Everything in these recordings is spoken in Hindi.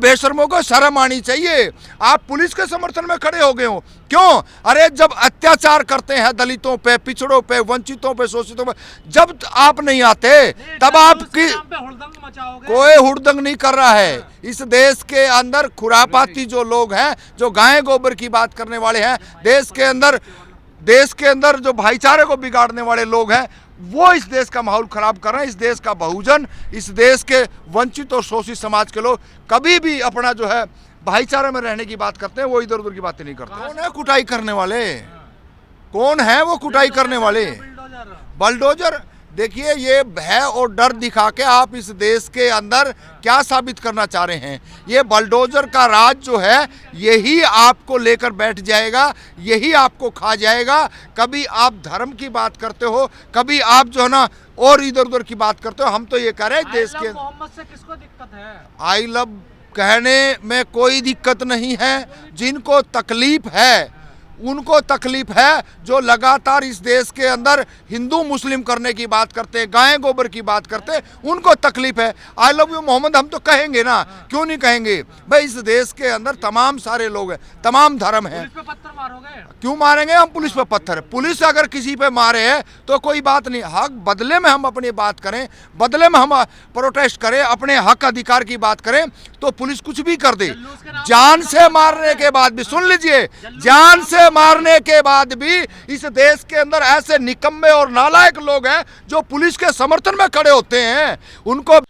बेशर्मों को शर्म आनी चाहिए। आप पुलिस के समर्थन में खड़े हो गए हो क्यों? अरे जब अत्याचार करते हैं दलितों पे, पिछड़ों पे, वंचितों पे, शोषितों पे, जब आप नहीं आते तब आपकी कोई हुड़दंग नहीं कर रहा है। इस देश के अंदर खुरापाती जो लोग हैं, जो गाय गोबर की बात करने वाले हैं, देश के अंदर जो भाईचारे को बिगाड़ने वाले लोग हैं, वो इस देश का माहौल खराब कर रहे हैं। इस देश का बहुजन, इस देश के वंचित और शोषित समाज के लोग कभी भी अपना जो है भाईचारे में रहने की बात करते हैं, वो इधर उधर की बातें नहीं करते। कौन है कुटाई करने वाले? कौन है वो कुटाई करने वाले? बलडोजर। देखिए, ये भय और डर दिखा के आप इस देश के अंदर क्या साबित करना चाह रहे हैं? ये बलडोजर का राज जो है, यही आपको लेकर बैठ जाएगा, यही आपको खा जाएगा। कभी आप धर्म की बात करते हो, कभी आप जो है ना और इधर उधर की बात करते हो। हम तो ये कह रहे हैं देश के मोहम्मद से किसको दिक्कत है? आई लव कहने में कोई दिक्कत नहीं है। जिनको तकलीफ है उनको तकलीफ है, जो लगातार इस देश के अंदर हिंदू मुस्लिम करने की बात करते हैं, गाय गोबर की बात करते हैं, उनको तकलीफ है। आई लव यू मोहम्मद हम तो कहेंगे ना, क्यों नहीं कहेंगे भाई? इस देश के अंदर तमाम सारे लोग हैं, तमाम धर्म है। पुलिस पे पत्थर मारोगे? क्यों मारेंगे हम पुलिस पे पत्थर? पुलिस अगर किसी पे मारे है तो कोई बात नहीं। हक बदले में हम अपनी बात करें, बदले में हम प्रोटेस्ट करें, अपने हक अधिकार की बात करें, तो पुलिस कुछ भी कर दे। जान से मारने के बाद भी, सुन लीजिए, जान से मारने के बाद भी इस देश के अंदर ऐसे निकम्मे और नालायक लोग हैं जो पुलिस के समर्थन में खड़े होते हैं। उनको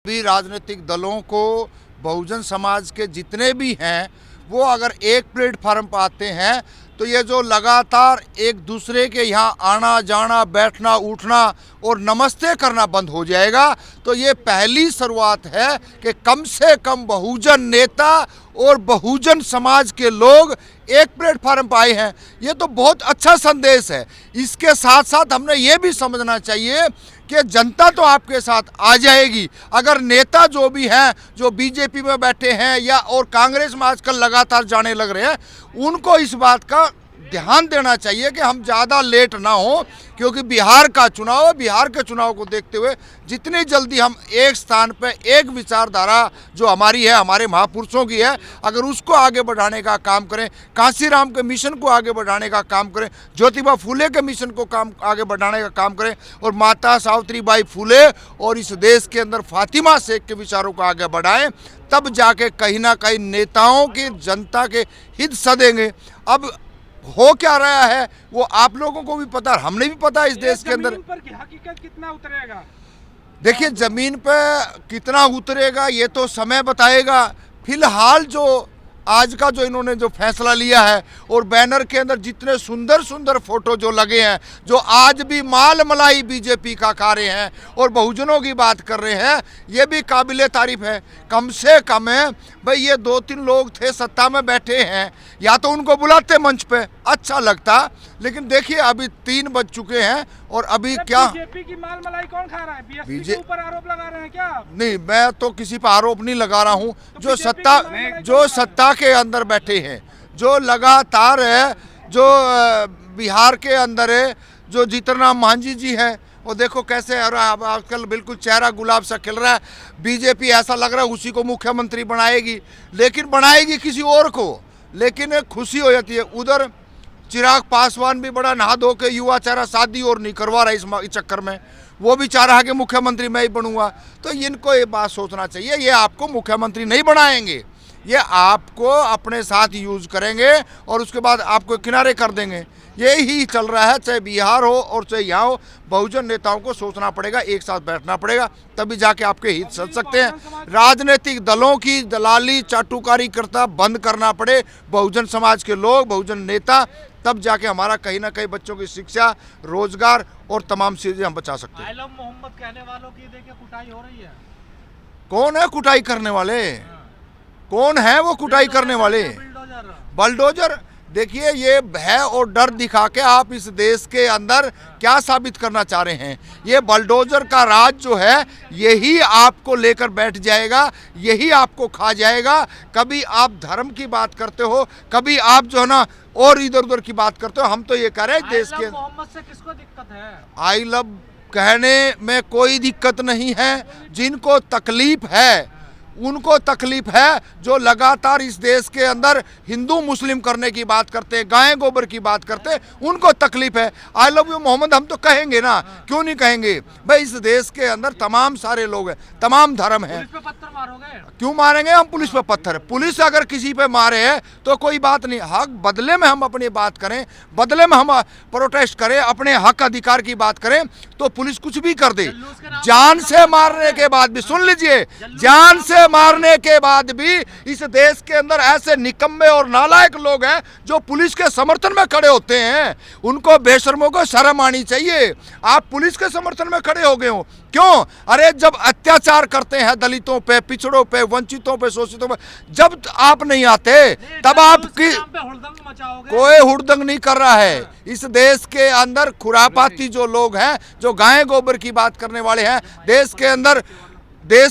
भी राजनीतिक दलों को, बहुजन समाज के जितने भी हैं, वो अगर एक प्लेटफार्म पर आते हैं तो ये जो लगातार एक दूसरे के यहाँ आना जाना, बैठना, उठना और नमस्ते करना बंद हो जाएगा। तो ये पहली शुरुआत है कि कम से कम बहुजन नेता और बहुजन समाज के लोग एक प्लेटफार्म पर आए हैं। ये तो बहुत अच्छा संदेश है। इसके साथ साथ हमने ये भी समझना चाहिए कि जनता तो आपके साथ आ जाएगी। अगर नेता जो भी हैं, जो बीजेपी में बैठे हैं या और कांग्रेस में आजकल लगातार जाने लग रहे हैं, उनको इस बात का ध्यान देना चाहिए कि हम ज़्यादा लेट ना हो, क्योंकि बिहार का चुनाव, बिहार के चुनाव को देखते हुए जितनी जल्दी हम एक स्थान पर एक विचारधारा जो हमारी है, हमारे महापुरुषों की है, अगर उसको आगे बढ़ाने का काम करें, कांसीराम के मिशन को आगे बढ़ाने का काम करें, ज्योतिबा फुले के मिशन को आगे बढ़ाने का काम करें, और माता सावित्रीबाई फुले और इस देश के अंदर फातिमा शेख के विचारों को आगे बढ़ाएं, तब जाके कहीं ना कहीं नेताओं की जनता के हित सधेंगे। अब हो क्या रहा है वो आप लोगों को भी पता, हमने भी पता है। इस देश के अंदर पर हकीकत कितना उतरेगा? देखिए, जमीन पे कितना उतरेगा ये तो समय बताएगा। फिलहाल जो आज का जो इन्होंने जो फैसला लिया है, और बैनर के अंदर जितने सुंदर सुंदर फोटो जो लगे हैं, जो आज भी माल मलाई बीजेपी का खा रहे हैं और बहुजनों की बात कर रहे हैं, ये भी काबिले तारीफ है। कम से कम है भाई, ये 2-3 लोग थे सत्ता में बैठे हैं, या तो उनको बुलाते मंच पे, अच्छा लगता। लेकिन देखिए अभी 3 बज चुके हैं और अभी क्या बीजेपी की माल मलाई कौन खा रहा है? बीएसपी के ऊपर आरोप लगा रहे हैं क्या? नहीं, मैं तो किसी पर आरोप नहीं लगा रहा हूँ। जो सत्ता के अंदर बैठे हैं, जो लगातार है, जो बिहार के अंदर है, जो जीतन राम मांझी जी हैं, वो देखो कैसे आजकल बिल्कुल चेहरा गुलाब सा खिल रहा है। बीजेपी ऐसा लग रहा है उसी को मुख्यमंत्री बनाएगी, लेकिन बनाएगी किसी और को, लेकिन खुशी हो जाती है। उधर चिराग पासवान भी बड़ा नहा धो के युवा चेहरा, शादी और नहीं करवा रहा इस चक्कर में, वो भी चाह रहा है कि मुख्यमंत्री मैं ही बनूंगा। तो इनको ये बात सोचना चाहिए, ये आपको मुख्यमंत्री नहीं बनाएंगे, ये आपको अपने साथ यूज करेंगे और उसके बाद आपको किनारे कर देंगे। यही चल रहा है, चाहे बिहार हो और चाहे यहाँ हो। बहुजन नेताओं को सोचना पड़ेगा, एक साथ बैठना पड़ेगा, तभी जाके आपके हित सध सकते हैं। राजनीतिक दलों की दलाली चाटुकारी करता बंद करना पड़े बहुजन समाज के लोग, बहुजन नेता, तब जाके हमारा कहीं ना कहीं बच्चों की शिक्षा, रोजगार और तमाम चीजें हम बचा सकते हैं। आई लव मोहम्मद कहने वालों की देखिए कुटाई हो रही है। कौन है कुटाई करने वाले? कौन है वो कुटाई करने वाले? बलडोजर। देखिए, ये भय और डर दिखा के आप इस देश के अंदर क्या साबित करना चाह रहे हैं? ये बलडोजर का राज जो है, यही आपको लेकर बैठ जाएगा, यही आपको खा जाएगा। कभी आप धर्म की बात करते हो, कभी आप जो है ना और इधर उधर की बात करते हो। हम तो ये कह रहे हैं देश के मोहम्मद से किसको दिक्कत है? आई लव कहने में कोई दिक्कत नहीं है। जिनको तकलीफ है उनको तकलीफ है, जो लगातार इस देश के अंदर हिंदू मुस्लिम करने की बात करते हैं, गाय गोबर की बात करते हैं, उनको तकलीफ है। आई लव यू मोहम्मद हम तो कहेंगे ना, क्यों नहीं कहेंगे भाई। इस देश के अंदर तमाम सारे लोग हैं, तमाम धर्म हैं। पुलिस पे पत्थर मारोगे? क्यों मारेंगे हम पुलिस पे पत्थर? पुलिस अगर किसी पे मारे है तो कोई बात नहीं, हक बदले में हम अपनी बात करें, बदले में हम प्रोटेस्ट करें, अपने हक अधिकार की बात करें, तो पुलिस कुछ भी कर दे। जान से मारने के बाद भी, सुन लीजिए, जान से मारने के बाद भी इस देश के अंदर ऐसे निकम्मे और नालायक लोग हैं जो पुलिस के समर्थन में खड़े होते हैं। उनको बेशर्मों को शर्म आनी चाहिए। आप पुलिस के समर्थन में खड़े हो गए हो, क्यों? अरे जब अत्याचार करते हैं दलितों पे, पिछड़ों पे, वंचितों पे, शोषितों पे, जब आप नहीं आते तब आपकी कोई हुड़दंग नहीं कर रहा है। इस देश के अंदर खुरापाती जो लोग हैं, जो गाय गोबर की बात करने वाले हैं, देश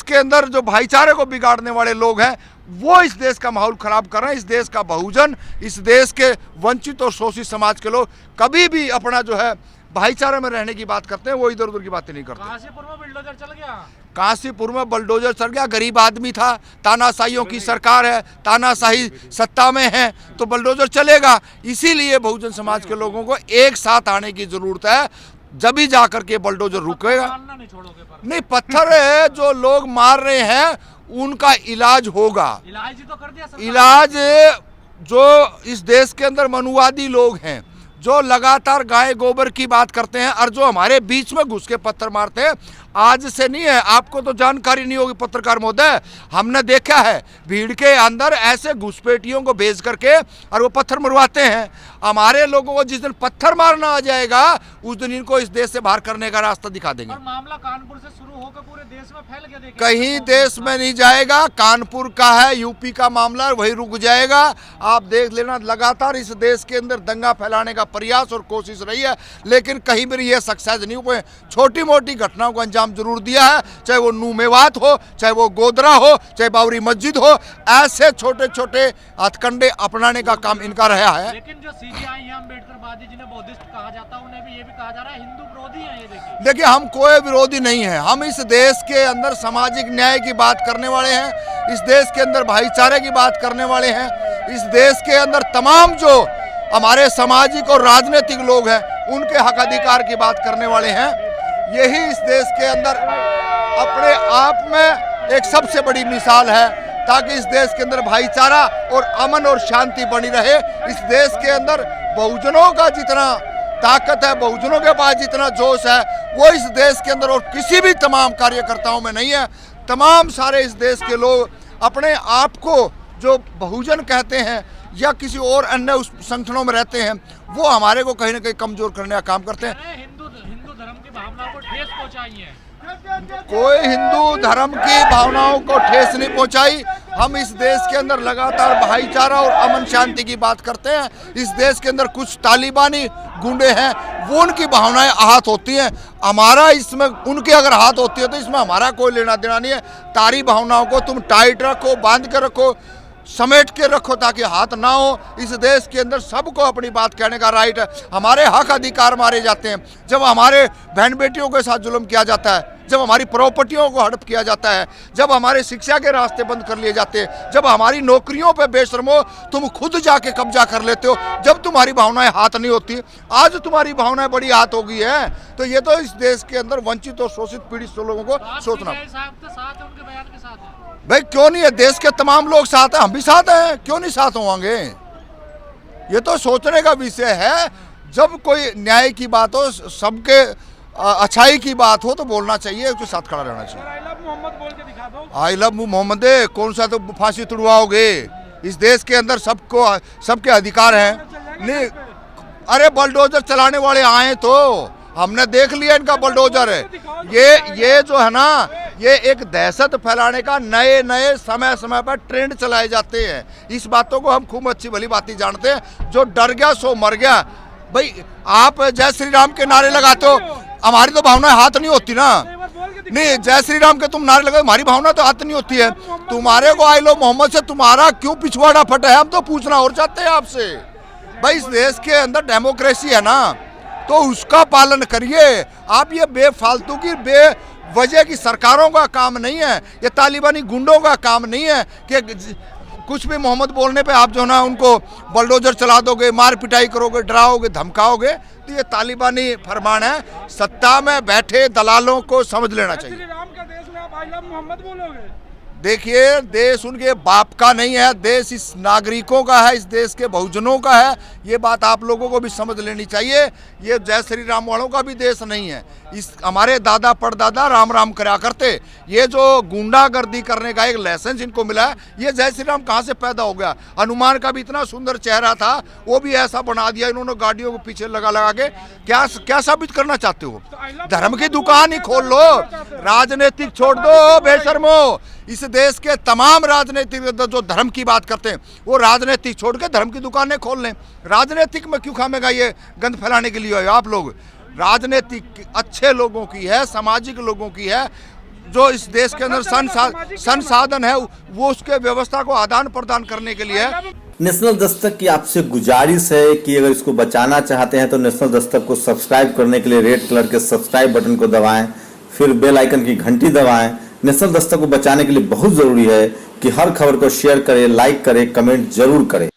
के अंदर जो भाईचारे को बिगाड़ने वाले लोग हैं, वो इस देश का माहौल खराब कर रहे हैं। इस देश का बहुजन, इस देश के वंचित और शोषित समाज के लोग कभी भी अपना जो है भाईचारे में रहने की बात करते हैं, वो इधर उधर की बातें नहीं करते। काशीपुर में बुलडोजर चल गया। काशीपुर में बुलडोजर चल गया, गरीब आदमी था, तानाशाहियों की सरकार है, तानाशाही सत्ता में है, तो बुलडोजर चलेगा। इसीलिए बहुजन समाज के लोगों को एक साथ आने की जरूरत है, जब ही जाकर के बुलडोजर रुकेगा। नहीं, पत्थर है जो लोग मार रहे हैं उनका इलाज होगा। इलाज ही तो कर दिया सरकार। इलाज जो इस देश के अंदर मनुवादी लोग हैं, जो लगातार गाय गोबर की बात करते हैं और जो हमारे बीच में घुस के पत्थर मारते हैं, आज से नहीं है। आपको तो जानकारी नहीं होगी पत्रकार महोदय, हमने देखा है भीड़ के अंदर ऐसे घुसपैठियों को भेज करके और वो पत्थर मरवाते हैं। हमारे लोगों को जिस दिन पत्थर मारना आ जाएगा उस दिन इनको इस देश से बाहर करने का रास्ता दिखा देंगे। और मामला कानपुर से शुरू होकर पूरे देश में फैल गया। देखिए कहीं देश में नहीं जाएगा, कानपुर का है, यूपी का मामला, वही रुक जाएगा। आप देख लेना, लगातार इस देश के अंदर दंगा फैलाने का प्रयास और कोशिश रही है, लेकिन कहीं भी ये सक्सेस नहीं हुए। छोटी मोटी घटनाओं को अंजाम जरूर दिया है, चाहे वो नू मेवात हो, चाहे वो गोदरा हो, चाहे बाबरी मस्जिद हो, ऐसे छोटे छोटे हथकंडे अपनाने का काम इनका रहा है। लेकिन जो सीबीआई है, अम्बेडकरवादी, जिन्हें बौद्धिस्ट कहा जाता है, उन्हें भी ये भी कहा जा रहा है हिंदू विरोधी है। ये देखिए, हम कोई विरोधी नहीं है, हम इस देश के अंदर सामाजिक न्याय की बात करने वाले हैं, इस देश के अंदर भाईचारे की बात करने वाले हैं, इस देश के अंदर तमाम जो हमारे सामाजिक और राजनीतिक लोग हैं उनके हक अधिकार की बात करने वाले हैं। यही इस देश के अंदर अपने आप में एक सबसे बड़ी मिसाल है, ताकि इस देश के अंदर भाईचारा और अमन और शांति बनी रहे। इस देश के अंदर बहुजनों का जितना ताकत है, बहुजनों के पास जितना जोश है, वो इस देश के अंदर और किसी भी तमाम कार्यकर्ताओं में नहीं है। तमाम सारे इस देश के लोग अपने आप को जो बहुजन कहते हैं या किसी और अन्य उस संगठनों में रहते हैं, वो हमारे को कहीं ना कहीं कमजोर करने का काम करते हैं। हिंदू धर्म की भावनाओं को ठेस पहुंचाई है। कोई हिंदू धर्म की भावनाओं को ठेस नहीं पहुंचाई। हम इस देश के अंदर लगातार भाईचारा और अमन शांति की बात करते हैं। इस देश के अंदर कुछ तालिबानी गुंडे हैं, वो उनकी भावनाएं आहत होती हैं, हमारा इसमें उनकी अगर आहत होती है तो इसमें हमारा कोई लेना देना नहीं है। तारी भावनाओं को तुम टाइट रखो, बांध के रखो, समेट के रखो, ताकि हाथ ना हो। इस देश के अंदर सबको अपनी बात कहने का राइट है। हमारे हक अधिकार मारे जाते हैं जब हमारे बहन बेटियों के साथ जुल्म किया जाता है, जब हमारी प्रॉपर्टियों को हड़प किया जाता है, जब हमारे शिक्षा के रास्ते बंद कर लिए जाते हैं, जब हमारी नौकरियों पे बेशर्मो तुम खुद जाके कब्जा कर लेते हो, जब तुम्हारी भावनाएं हाथ नहीं होती। आज तुम्हारी भावनाएं बड़ी हाथ हो गई है, तो ये तो इस देश के अंदर वंचित और शोषित पीड़ित लोगों को सोचना। भाई क्यों नहीं है, देश के तमाम लोग साथ हैं, हम भी साथ हैं, क्यों नहीं साथ होंगे? ये तो सोचने का विषय है। जब कोई न्याय की बात हो, सबके अच्छाई की बात हो, तो बोलना चाहिए, उसके साथ खड़ा रहना चाहिए। आई लव मोहम्मद बोल के दिखा दो। आई लव मोहम्मद कौन सा तो फांसी तुड़वाओगे? इस देश के अंदर सबको सबके अधिकार हैं। नहीं, अरे बुलडोजर चलाने वाले आए तो हमने देख लिया इनका बुलडोजर है। ये जो है ना, ये एक दहशत फैलाने का नए नए समय समय पर ट्रेंड चलाए जाते हैं। इस बातों को हम खूब अच्छी भली बात जानते हैं। जो डर गया सो मर गया। भाई आप जय श्री राम के नारे लगाते हो, हमारी तो भावना हाथ नहीं होती ना। नहीं, जय श्री राम के तुम नारे लगाओ, हमारी भावना तो हाथ नहीं होती है। तुम्हारे को आई लो मोहम्मद से तुम्हारा क्यों पिछवाड़ा फटा है, हम तो पूछना और चाहते हैं आपसे। भाई इस देश के अंदर डेमोक्रेसी है ना, तो उसका पालन करिए। आप ये बेफालतू की बेवजह की सरकारों का काम नहीं है, ये तालिबानी गुंडों का काम नहीं है कि कुछ भी मोहम्मद बोलने पे आप जो ना उनको बलडोजर चला दोगे, मार पिटाई करोगे, डराओगे, धमकाओगे। तो ये तालिबानी फरमान है। सत्ता में बैठे दलालों को समझ लेना चाहिए। श्री राम का देश में आप आई लव मोहम्मद बोलोगे? देखिए, देश उनके बाप का नहीं है, देश इस नागरिकों का है, इस देश के बहुजनों का है। ये बात आप लोगों को भी समझ लेनी चाहिए। ये जय श्री राम वालों का भी देश नहीं है। इस हमारे दादा परदादा राम राम करा करते। ये जो गुंडागर्दी करने का एक लाइसेंस इनको मिला है, ये जय श्री राम कहाँ से पैदा हो गया? हनुमान का भी इतना सुंदर चेहरा था, वो भी ऐसा बना दिया इन्होंने गाड़ियों के पीछे लगा लगा के। क्या साबित करना चाहते हो? धर्म की दुकान ही खोल लो, राजनीतिक छोड़ दो बेशर्मो। इस देश के तमाम राजनीतिक जो धर्म की बात करते हैं, वो राजनीतिक छोड़ के धर्म की दुकानें खोल लें। राजनीतिक में क्यों खामेगा ये गंद फैलाने के लिए हो आप लोग? राजनीतिक अच्छे लोगों की है, सामाजिक लोगों की है। जो इस देश के अंदर संसाधन है वो उसके व्यवस्था को आदान प्रदान करने के लिए है। नेशनल दस्तक की आपसे गुजारिश है कि अगर इसको बचाना चाहते हैं तो नेशनल दस्तक को सब्सक्राइब करने के लिए रेड कलर के सब्सक्राइब बटन को दबाएं, फिर बेल आइकन की घंटी दबाएं। नेशनल दस्तक को बचाने के लिए बहुत जरूरी है कि हर खबर को शेयर करें, लाइक करें, कमेंट जरूर करें।